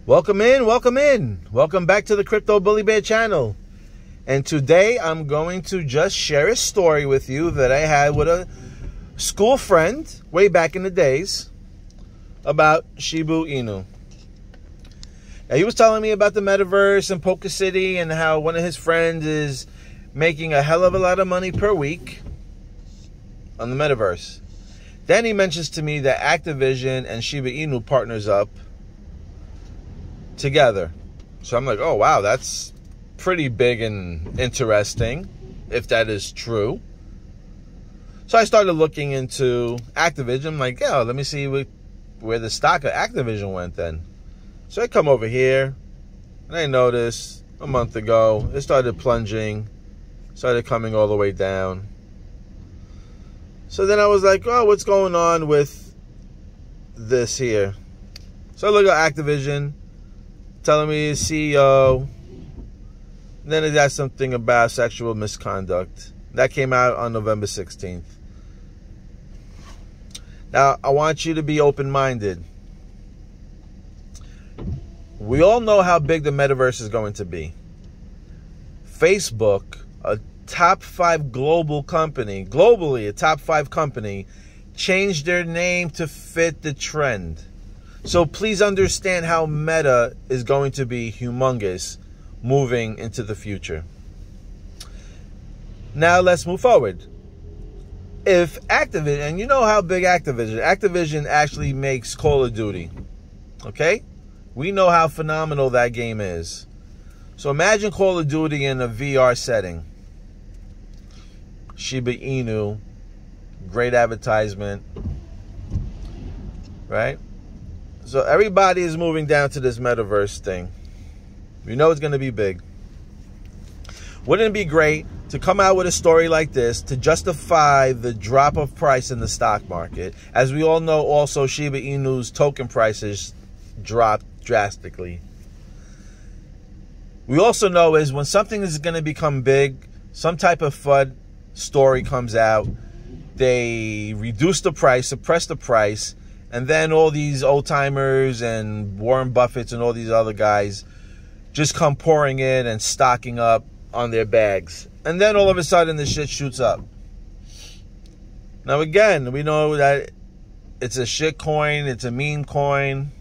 Welcome in, welcome in. Welcome back to the Crypto Bully Bear channel. And today I'm going to just share a story with you that I had with a school friend way back in the days about Shiba Inu. Now, he was telling me about the metaverse and Poker City and how one of his friends is making a hell of a lot of money per week on the metaverse. Then he mentions to me that Activision and Shiba Inu partners up together. So I'm like, oh wow, that's pretty big and interesting, if that is true. So I started looking into Activision. I'm like, yeah, let me see where the stock of Activision went then. So I come over here, and I noticed a month ago, it started plunging, started coming all the way down. So then I was like, oh, what's going on with this here? So I look at Activision, telling me his CEO. Then it has something about sexual misconduct. That came out on November 16th. Now, I want you to be open-minded. We all know how big the metaverse is going to be. Facebook, a top 5 global company, globally a top 5 company, changed their name to fit the trend. So please understand how Meta is going to be humongous moving into the future. Now let's move forward. If Activision, and you know how big Activision actually makes Call of Duty, okay? We know how phenomenal that game is. So imagine Call of Duty in a VR setting. Shiba Inu, great advertisement, right? So everybody is moving down to this metaverse thing. You know it's going to be big. Wouldn't it be great to come out with a story like this to justify the drop of price in the stock market? As we all know, also Shiba Inu's token prices dropped drastically. We also know is when something is going to become big, some type of FUD story comes out, they reduce the price, suppress the price, and then all these old timers and Warren Buffetts and all these other guys just come pouring in and stocking up on their bags. And then all of a sudden the shit shoots up. Now again, we know that it's a shit coin, it's a meme coin.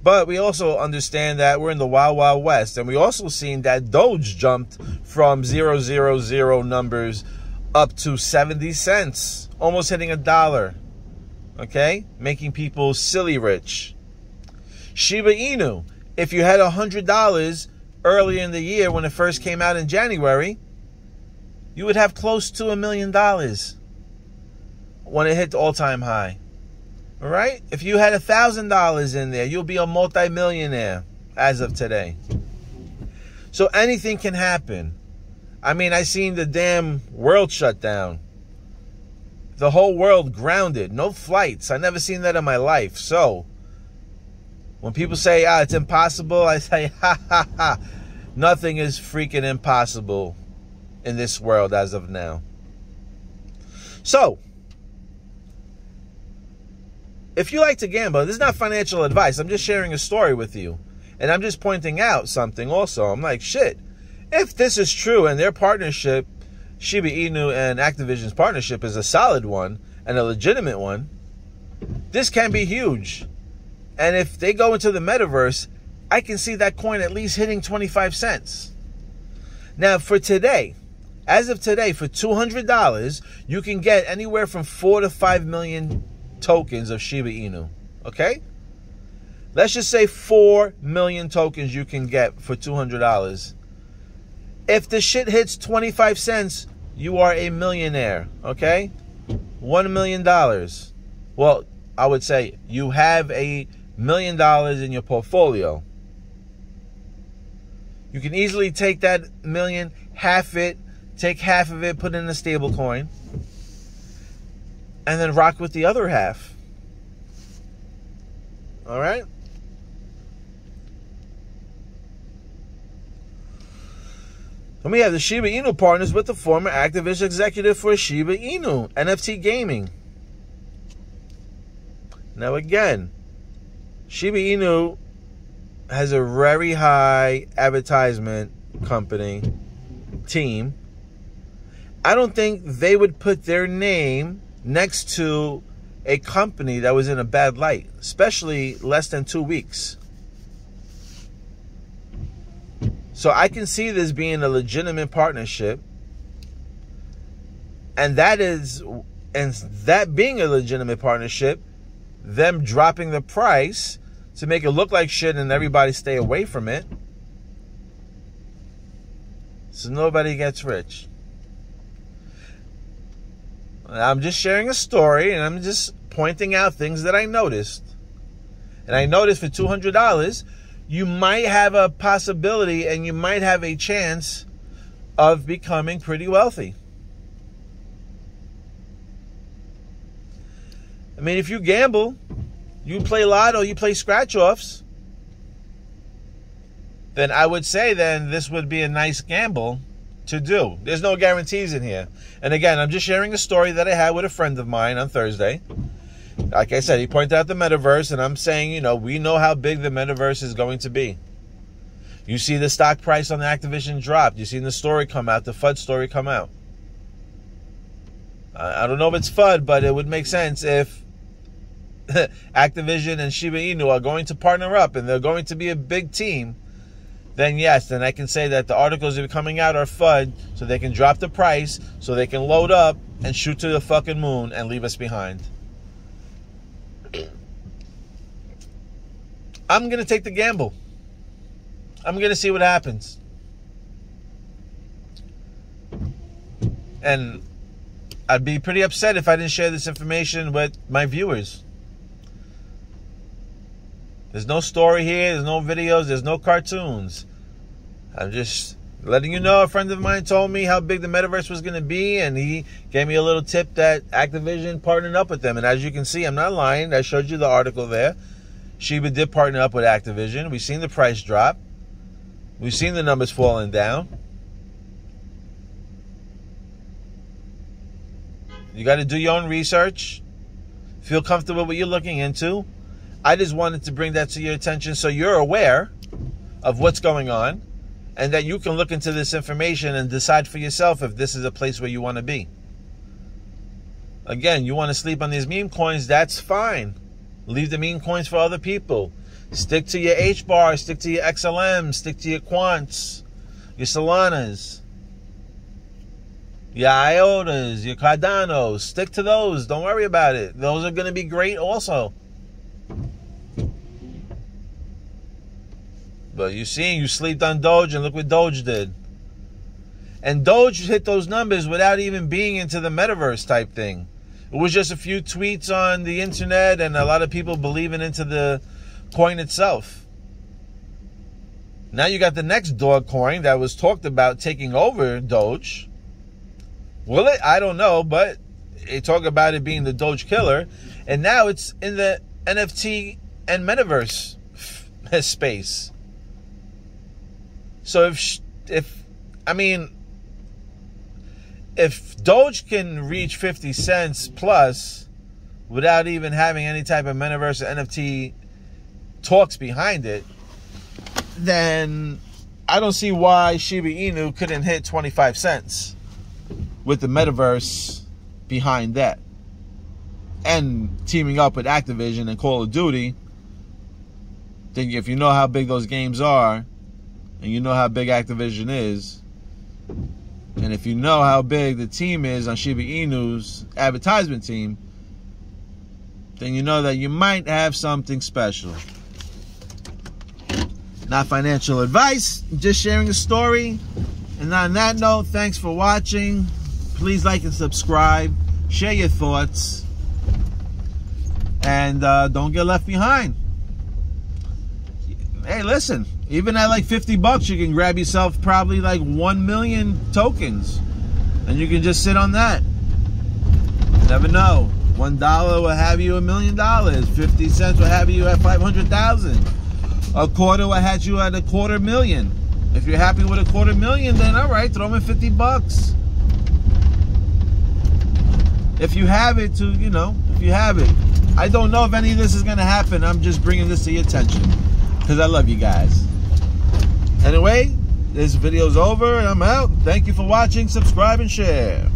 But we also understand that we're in the Wild Wild West. And we also seen that Doge jumped from 000 numbers up to 70 cents. Almost hitting $1. Okay? Making people silly rich. Shiba Inu. If you had $100 earlier in the year when it first came out in January, you would have close to $1 million when it hit the all-time high. All right? If you had $1,000 in there, you'll be a multi-millionaire as of today. So anything can happen. I mean, I seen the damn world shut down. The whole world grounded. No flights. I never seen that in my life. So when people say, it's impossible, I say, ha, ha, ha. Nothing is freaking impossible in this world as of now. So, if you like to gamble, this is not financial advice. I'm just sharing a story with you. And I'm just pointing out something also. I'm like, shit, if this is true and their partnership, Shiba Inu and Activision's partnership is a solid one and a legitimate one, this can be huge. And if they go into the metaverse, I can see that coin at least hitting 25 cents. Now, for today, as of today, for $200, you can get anywhere from 4 to 5 million tokens of Shiba Inu. Okay? Let's just say 4 million tokens you can get for $200. If the shit hits 25 cents, you are a millionaire. Okay? $1 million. Well, I would say you have $1 million in your portfolio. You can easily take that million, half it, take half of it, put it in a stable coin, and then rock with the other half. All right? And we have the Shiba Inu partners with the former Activision executive for Shiba Inu, NFT Gaming. Now again, Shiba Inu has a very high advertisement company team. I don't think they would put their name next to a company that was in a bad light, especially less than 2 weeks. So I can see this being a legitimate partnership, and that being a legitimate partnership, them dropping the price to make it look like shit and everybody stay away from it, so nobody gets rich. I'm just sharing a story, and I'm just pointing out things that I noticed. And I noticed for $200, you might have a possibility and you might have a chance of becoming pretty wealthy. I mean, if you gamble, you play lotto, you play scratch-offs, then I would say then this would be a nice gamble to do. There's no guarantees in here. And again, I'm just sharing a story that I had with a friend of mine on Thursday. Like I said, he pointed out the metaverse, and I'm saying, you know, we know how big the metaverse is going to be. You see the stock price on Activision dropped. You seen the story come out, the FUD story come out. I don't know if it's FUD, but it would make sense if Activision and Shiba Inu are going to partner up and they're going to be a big team. Then yes, then I can say that the articles that are coming out are FUD, so they can drop the price, so they can load up and shoot to the fucking moon and leave us behind. I'm going to take the gamble. I'm going to see what happens. And I'd be pretty upset if I didn't share this information with my viewers. There's no story here. There's no videos. There's no cartoons. I'm just letting you know. A friend of mine told me how big the metaverse was going to be, and he gave me a little tip that Activision partnered up with them. And as you can see, I'm not lying. I showed you the article there. Shiba did partner up with Activision. We've seen the price drop. We've seen the numbers falling down. You got to do your own research. Feel comfortable with what you're looking into. I just wanted to bring that to your attention so you're aware of what's going on, and that you can look into this information and decide for yourself if this is a place where you want to be. Again, you want to sleep on these meme coins, that's fine. Leave the meme coins for other people. Stick to your H-bar, stick to your XLM, stick to your Quants, your Solanas, your IOTAs, your Cardanos. Stick to those. Don't worry about it. Those are going to be great also. But you see, you slept on Doge, and look what Doge did. And Doge hit those numbers without even being into the metaverse type thing. It was just a few tweets on the internet and a lot of people believing into the coin itself. Now you got the next dog coin that was talked about taking over Doge. Will it? I don't know, but they talk about it being the Doge killer. And now it's in the NFT and metaverse space. So if Doge can reach 50 cents plus without even having any type of metaverse or NFT talks behind it, then I don't see why Shiba Inu couldn't hit 25 cents with the metaverse behind that. And teaming up with Activision and Call of Duty, think if you know how big those games are, and you know how big Activision is, and if you know how big the team is on Shiba Inu's advertisement team, then you know that you might have something special. Not financial advice, just sharing a story. And on that note, thanks for watching. Please like and subscribe. Share your thoughts. And don't get left behind. Hey, listen, even at like 50 bucks, you can grab yourself probably like 1 million tokens. And you can just sit on that. Never know. $1 will have you $1 million. 50 cents will have you at 500,000. A quarter will have you at $250,000. If you're happy with $250,000, then all right, throw them in 50 bucks. If you have it to, you know, if you have it. I don't know if any of this is going to happen. I'm just bringing this to your attention. because I love you guys. Anyway, this video's over and I'm out. Thank you for watching. Subscribe and share.